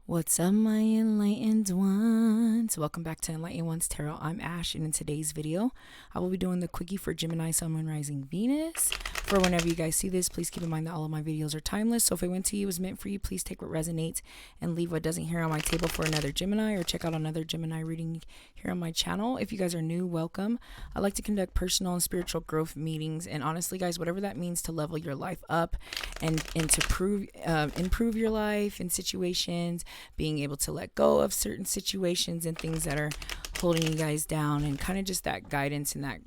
What's up, my enlightened ones? Welcome back to Enlightened Ones Tarot. I'm Ash, and in today's video, I will be doing the quickie for Gemini, Sun, Moon, Rising, Venus. For whenever you guys see this, please keep in mind that all of my videos are timeless. So if it went to you, it was meant for you, please take what resonates and leave what doesn't here on my table for another Gemini, or check out another Gemini reading here on my channel. If you guys are new, welcome. I like to conduct personal and spiritual growth meetings, and honestly, guys, whatever that means to level your life up and to improve your life in situations, being able to let go of certain situations and things that are holding you guys down, and kind of just that guidance and that,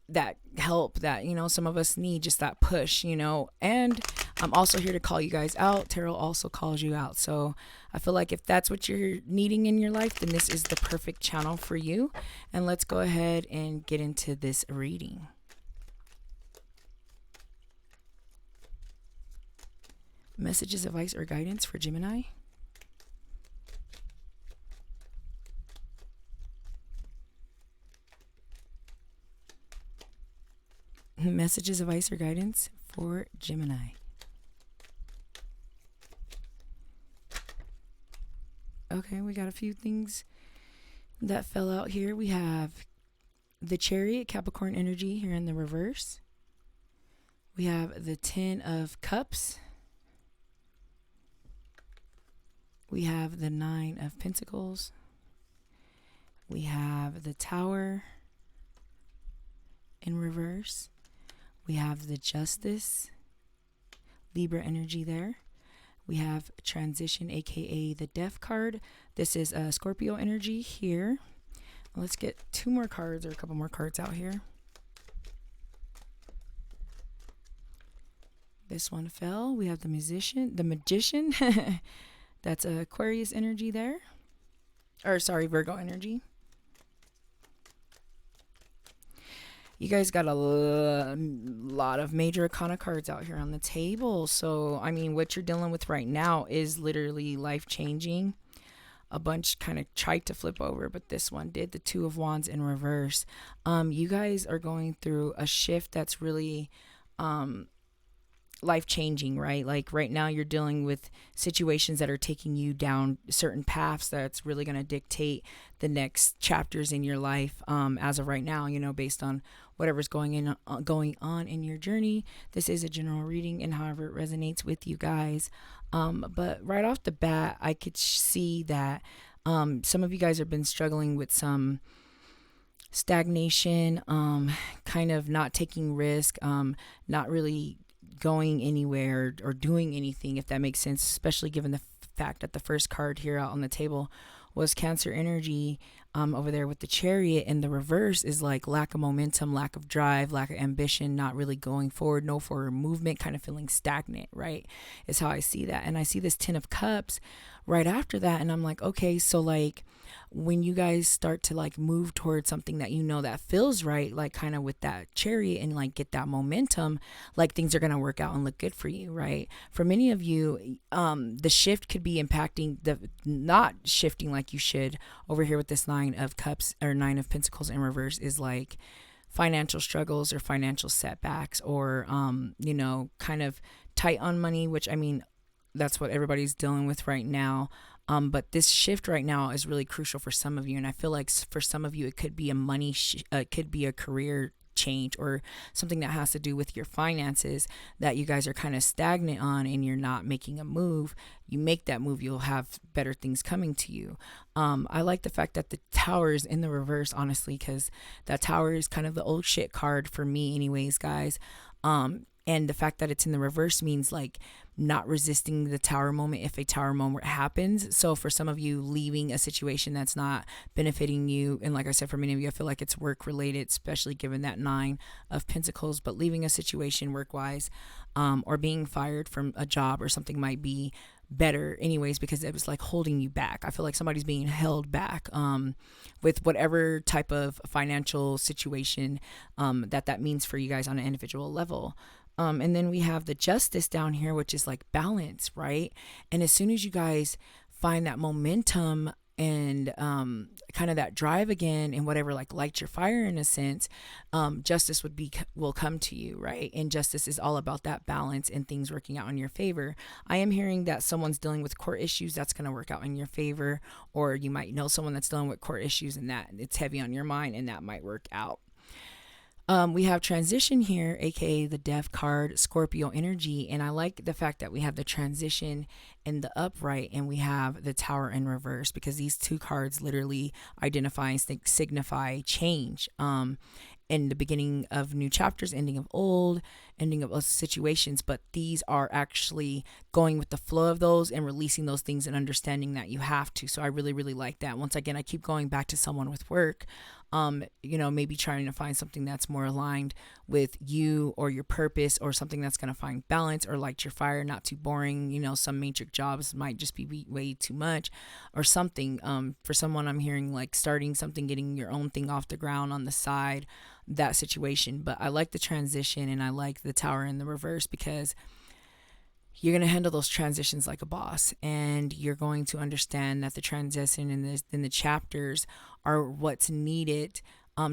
that help that, some of us need, just that push, and I'm also here to call you guys out. Tarot also calls you out. So I feel like if that's what you're needing in your life, then this is the perfect channel for you. And let's go ahead and get into this reading. Messages, advice, or guidance for Gemini. Messages, advice, or guidance for Gemini. Okay, we got a few things that fell out here. We have the Chariot, Capricorn energy here in the reverse. We have the Ten of Cups. We have the Nine of Pentacles. We have the Tower in reverse. We have the Justice, Libra energy there. We have Transition, aka the Death card. This is a Scorpio energy here. Let's get two more cards, or a couple more cards out here. This one fell. We have the Magician. That's Aquarius energy there. Or sorry, Virgo energy. You guys got a lot of major arcana cards out here on the table. So, I mean, what you're dealing with right now is literally life-changing. A bunch kind of tried to flip over, but this one did. The Two of Wands in reverse. You guys are going through a shift that's really life-changing, right? Like right now you're dealing with situations that are taking you down certain paths that's really going to dictate the next chapters in your life, as of right now, based on whatever's going on in your journey. This is a general reading, and however it resonates with you guys, but right off the bat I could see that some of you guys have been struggling with some stagnation, kind of not taking risk, not really going anywhere or doing anything, if that makes sense, especially given the fact that the first card here out on the table was Cancer energy, over there with the Chariot, and the reverse is like lack of momentum, lack of drive, lack of ambition, not really going forward, no forward movement, kind of feeling stagnant, right? Is how I see that. And I see this Ten of Cups right after that, and I'm like, okay, so like when you guys start to like move towards something that that feels right, like kind of with that Chariot, and like get that momentum, like things are going to work out and look good for you, right? For many of you, the shift could be impacting the not shifting like you should. Over here with this Nine of Cups, or Nine of Pentacles in reverse, is like financial struggles or financial setbacks, or kind of tight on money, which I mean that's what everybody's dealing with right now. But this shift right now is really crucial for some of you. And I feel like for some of you, it could be a money, it could be a career change, or something that has to do with your finances that you guys are kind of stagnant on, and you're not making a move. You make that move, you'll have better things coming to you. I like the fact that the Tower is in the reverse, honestly, because that Tower is kind of the old shit card for me anyways, guys. And the fact that it's in the reverse means like not resisting the Tower moment if a Tower moment happens. So for some of you, leaving a situation that's not benefiting you, and like I said, for many of you, I feel like it's work related, especially given that Nine of Pentacles, but leaving a situation work wise, or being fired from a job or something might be better anyways, because it was like holding you back. I feel like somebody's being held back with whatever type of financial situation that means for you guys on an individual level. And then we have the Justice down here, which is like balance, right? And as soon as you guys find that momentum and kind of that drive again, and whatever like lights your fire in a sense, justice will come to you, right? And justice is all about that balance and things working out in your favor. I am hearing that someone's dealing with court issues, that's going to work out in your favor, or you might know someone that's dealing with court issues and that it's heavy on your mind, and that might work out. We have transition here, aka the death card, Scorpio energy, and I like the fact that we have the transition in the upright and we have the tower in reverse, because these two cards literally identify and signify change. In the beginning of new chapters, ending of old, ending of situations, but these are actually going with the flow of those and releasing those things and understanding that you have to. So I really, really like that. Once again, I keep going back to someone with work, maybe trying to find something that's more aligned with you or your purpose, or something that's going to find balance or light your fire, not too boring. Some matrix jobs might just be way too much or something. For someone, I'm hearing like starting something, getting your own thing off the ground on the side, that situation. But I like the transition and I like the tower in the reverse, because you're going to handle those transitions like a boss, and you're going to understand that the transition in the chapters are what's needed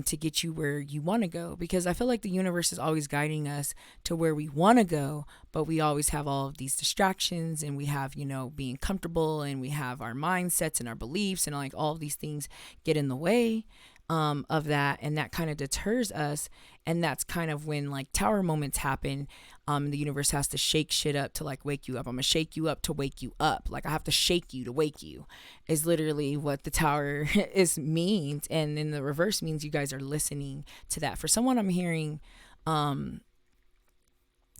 to get you where you want to go. Because I feel like the universe is always guiding us to where we want to go, but we always have all of these distractions, and we have, being comfortable, and we have our mindsets and our beliefs, and like all of these things get in the way of that, and that kind of deters us. And that's kind of when like tower moments happen. The universe has to shake shit up to like wake you up. I'm gonna shake you up to wake you up. Like I have to shake you to wake you, is literally what the tower means. And in the reverse means you guys are listening to that. For someone, I'm hearing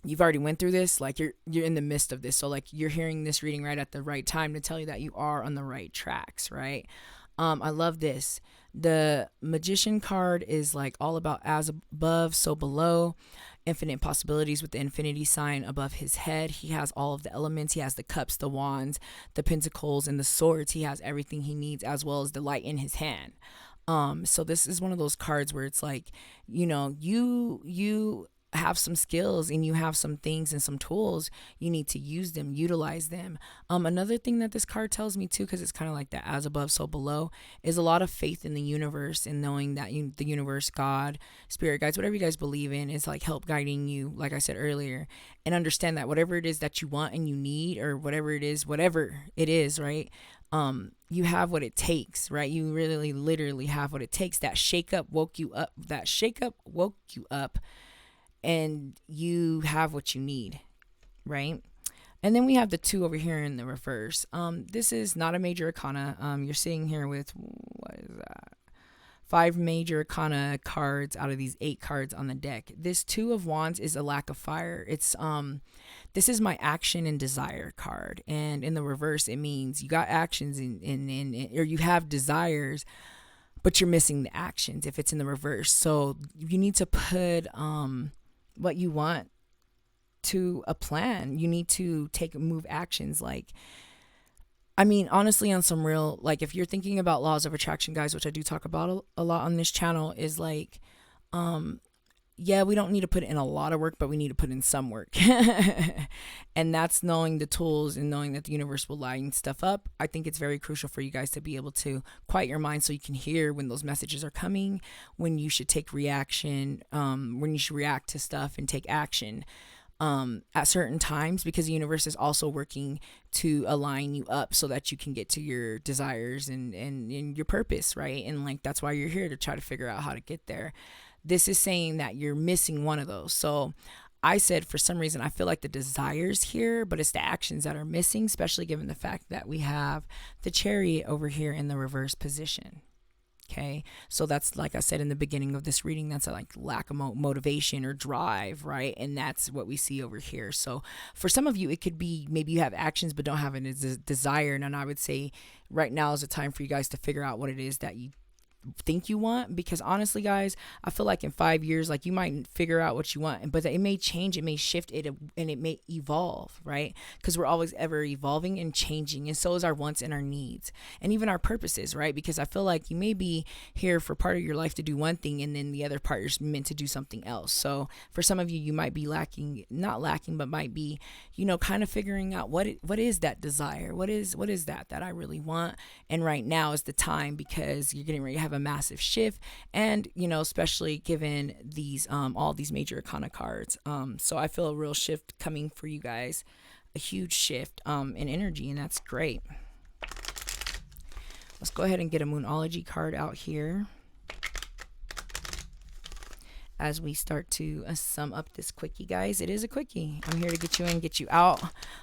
you've already went through this, like you're in the midst of this, so like you're hearing this reading right at the right time to tell you that you are on the right tracks, right? I love this. The Magician card is like all about as above, so below. Infinite possibilities with the infinity sign above his head. He has all of the elements. He has the cups, the wands, the pentacles, and the swords. He has everything he needs, as well as the light in his hand. So this is one of those cards where it's like, you have some skills and you have some things and some tools. You need to use them, utilize them. Another thing that this card tells me too, because it's kind of like that as above, so below, is a lot of faith in the universe, and knowing that the universe, God, spirit guides, whatever you guys believe in, is like help guiding you, like I said earlier, and understand that whatever it is that you want and you need, or whatever it is, right? You have what it takes, right? You really literally have what it takes. That shakeup woke you up, and you have what you need, right? And then we have the 2 over here in the reverse. This is not a major arcana. You're sitting here with, what is that? 5 major arcana cards out of these 8 cards on the deck. This 2 of Wands is a lack of fire. It's this is my action and desire card, and in the reverse, it means you got actions or you have desires, but you're missing the actions if it's in the reverse. So you need to put what you want to a plan. You need to move actions. Like, I mean, honestly, on some real, like, if you're thinking about laws of attraction, guys, which I do talk about a lot on this channel, is like, yeah, we don't need to put in a lot of work, but we need to put in some work. And that's knowing the tools and knowing that the universe will line stuff up. I think it's very crucial for you guys to be able to quiet your mind so you can hear when those messages are coming, when you should take reaction, when you should react to stuff and take action at certain times, because the universe is also working to align you up so that you can get to your desires and your purpose, right? And like, that's why you're here, to try to figure out how to get there. This is saying that you're missing one of those. So I said, for some reason, I feel like the desires here, but it's the actions that are missing, especially given the fact that we have the Chariot over here in the reverse position. Okay, so that's, like I said in the beginning of this reading, that's a like lack of motivation or drive, right? And that's what we see over here. So for some of you, it could be maybe you have actions but don't have a desire. And I would say right now is a time for you guys to figure out what it is that you think you want, because honestly guys, I feel like in 5 years, like, you might figure out what you want, but it may change, it may shift, and it may evolve, right? Because we're always ever evolving and changing, and so is our wants and our needs, and even our purposes, right? Because I feel like you may be here for part of your life to do one thing, and then the other part you're meant to do something else. So for some of you, you might be not lacking, but might be, kind of figuring out what is that desire, what is that I really want. And right now is the time, because you're getting ready to have a massive shift, and especially given these all these major arcana cards, so I feel a real shift coming for you guys, a huge shift in energy, and that's great. Let's go ahead and get a Moonology card out here as we start to sum up this quickie, guys. It is a quickie. I'm here to get you in, get you out.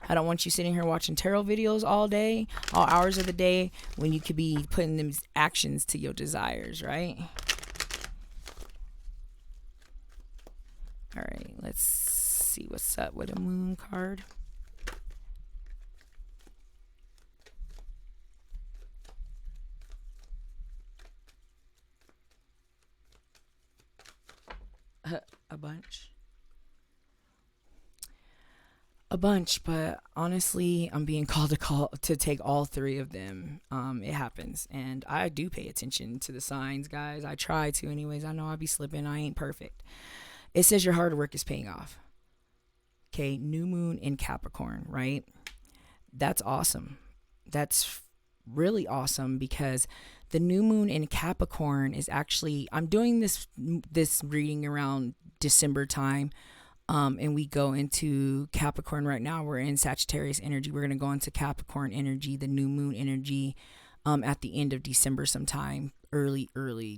I don't want you sitting here watching tarot videos all day, all hours of the day, when you could be putting them actions to your desires, right? All right, let's see what's up with a moon card. A bunch, but honestly, I'm being called to take all three of them. It happens, and I do pay attention to the signs, guys. I try to, anyways. I know I be slipping. I ain't perfect. It says your hard work is paying off. Okay, new moon in Capricorn, right? That's awesome. That's really awesome, because the new moon in Capricorn is actually, I'm doing this reading around December time, and we go into Capricorn right now. We're in Sagittarius energy. We're going to go into Capricorn energy, the new moon energy, at the end of December sometime, early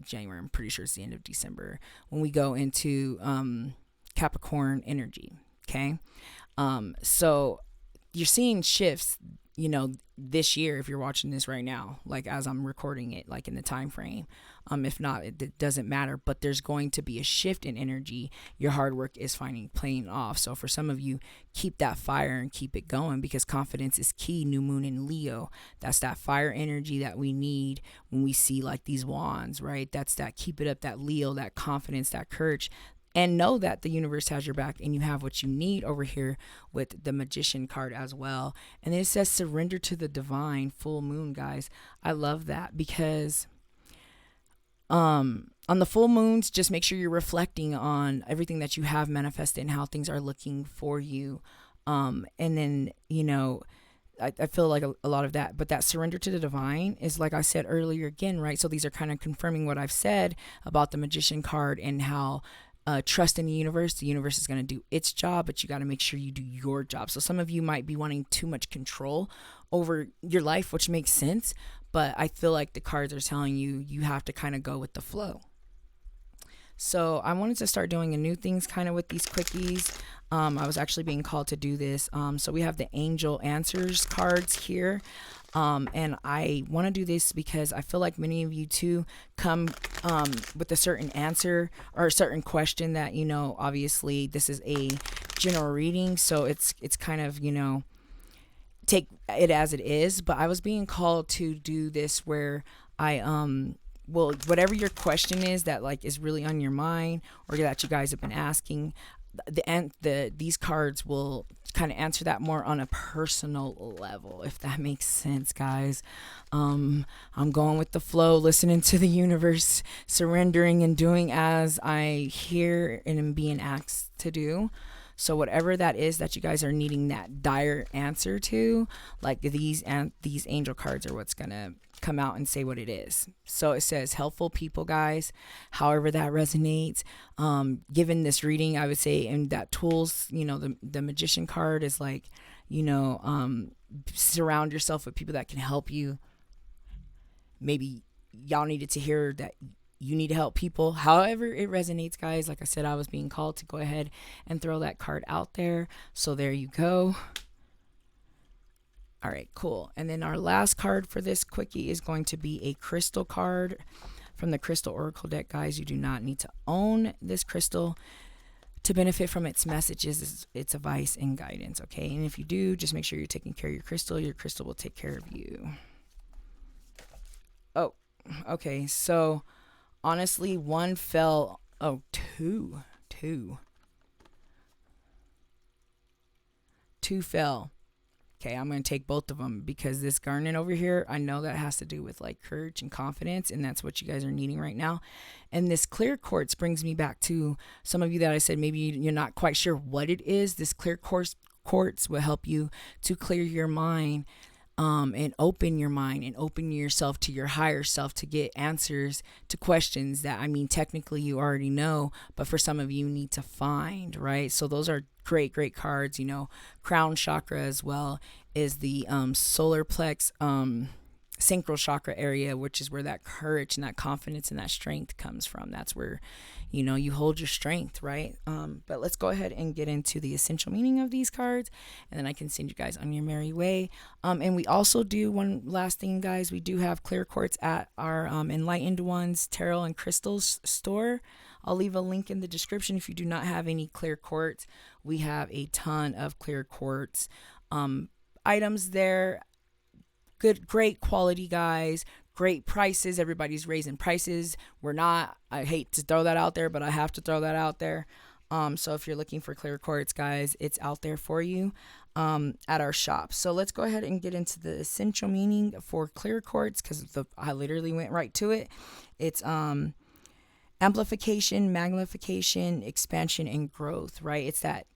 January. I'm pretty sure it's the end of December when we go into Capricorn energy. Okay. So you're seeing shifts, this year, if you're watching this right now, like as I'm recording it, like in the time frame. If not, it doesn't matter, but there's going to be a shift in energy. Your hard work is paying off. So for some of you, keep that fire and keep it going, because confidence is key. New moon in Leo, that's that fire energy that we need when we see like these wands, right? That's that, keep it up, that Leo, that confidence, that courage. And know that the universe has your back, and you have what you need over here with the Magician card as well. And then it says surrender to the divine, full moon, guys. I love that, because on the full moons, just make sure you're reflecting on everything that you have manifested and how things are looking for you. And then, I feel like a lot of that, but that surrender to the divine is, like I said earlier again, right? So these are kind of confirming what I've said about the Magician card, and how trust in the universe is going to do its job, but you got to make sure you do your job. So some of you might be wanting too much control over your life, which makes sense, but I feel like the cards are telling you, you have to kind of go with the flow. So I wanted to start doing a new things kind of with these quickies. I was actually being called to do this. So we have the Angel Answers cards here. And I want to do this because I feel like many of you too come with a certain answer or a certain question that, obviously this is a general reading. So it's kind of, take it as it is. But I was being called to do this where I, well, whatever your question is that like is really on your mind, or that you guys have been asking, these cards will kind of answer that more on a personal level, if that makes sense, guys. I'm going with the flow, listening to the universe, surrendering and doing as I hear and am being asked to do. So whatever that is that you guys are needing that dire answer to, like these angel cards are what's gonna come out and say what it is. So it says helpful people, guys, however that resonates. Given this reading, I would say, and that tools, the Magician card is like, surround yourself with people that can help you. Maybe y'all needed to hear that you need to help people. However it resonates, guys. Like I said, I was being called to go ahead and throw that card out there. So there you go. All right, cool. And then our last card for this quickie is going to be a crystal card from the Crystal Oracle deck, guys. You do not need to own this crystal to benefit from its messages, its advice and guidance, okay? And if you do, just make sure you're taking care of your crystal. Your crystal will take care of you. Oh, Okay, so honestly, one fell. Oh, two. Two fell. Okay, I'm going to take both of them because this garnet over here, I know that has to do with like courage and confidence, and that's what you guys are needing right now. And this clear quartz brings me back to some of you that I said maybe you're not quite sure what it is. This clear quartz will help you to clear your mind, and open your mind and open yourself to your higher self to get answers to questions that, I mean, technically you already know, but for some of you need to find, right? So those are great cards. Crown chakra as well is the solar plex, sacral chakra area, which is where that courage and that confidence and that strength comes from. That's where you hold your strength, right? But let's go ahead and get into the essential meaning of these cards, and then I can send you guys on your merry way. And we also do one last thing, guys. We do have clear quartz at our Enlightened Ones Tarot and Crystals store. I'll leave a link in the description. If you do not have any clear quartz, we have a ton of clear quartz items there. Great quality, guys. Great prices. Everybody's raising prices. We're not. I hate to throw that out there, but I have to throw that out there. So if you're looking for clear quartz, guys, it's out there for you at our shop. So let's go ahead and get into the essential meaning for clear quartz, because I literally went right to it. It's amplification, magnification, expansion, and growth, right? It's that,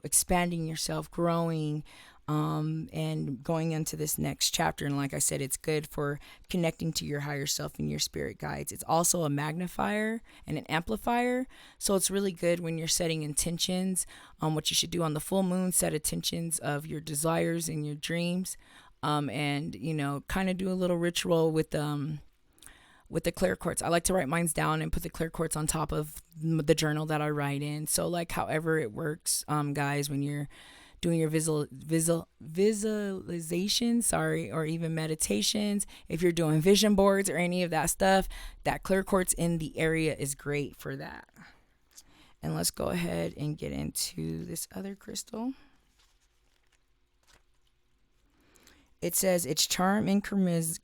expanding yourself, growing, and going into this next chapter. And like I said, it's good for connecting to your higher self and your spirit guides. It's also a magnifier and an amplifier. So it's really good when you're setting intentions. What you should do on the full moon, set intentions of your desires and your dreams. And kind of do a little ritual with the clear quartz. I like to write mine down and put the clear quartz on top of the journal that I write in. So like however it works, guys, when you're doing your visualization, or even meditations, if you're doing vision boards or any of that stuff, that clear quartz in the area is great for that. And let's go ahead and get into this other crystal. It says its charm and charisma.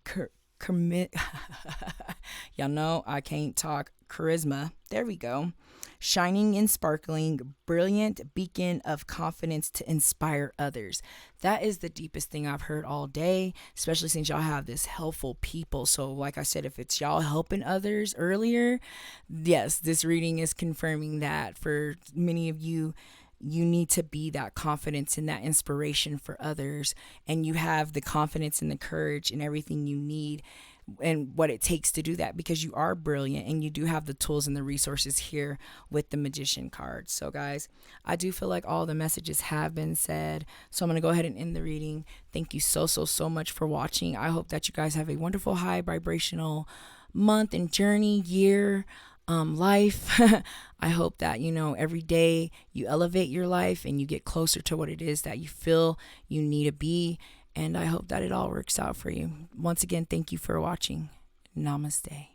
Y'all know I can't talk. Charisma. There we go. Shining and sparkling, brilliant beacon of confidence to inspire others. That is the deepest thing I've heard all day, especially since y'all have this helpful people. So like I said, if it's y'all helping others earlier, yes, this reading is confirming that for many of you. You need to be that confidence and that inspiration for others, and you have the confidence and the courage and everything you need and what it takes to do that, because you are brilliant and you do have the tools and the resources here with the Magician card. So guys, I do feel like all the messages have been said, so I'm going to go ahead and end the reading. Thank you so much for watching. I hope that you guys have a wonderful high vibrational month and journey, year, life. I hope that every day you elevate your life and you get closer to what it is that you feel you need to be. And I hope that it all works out for you. Once again, thank you for watching. Namaste.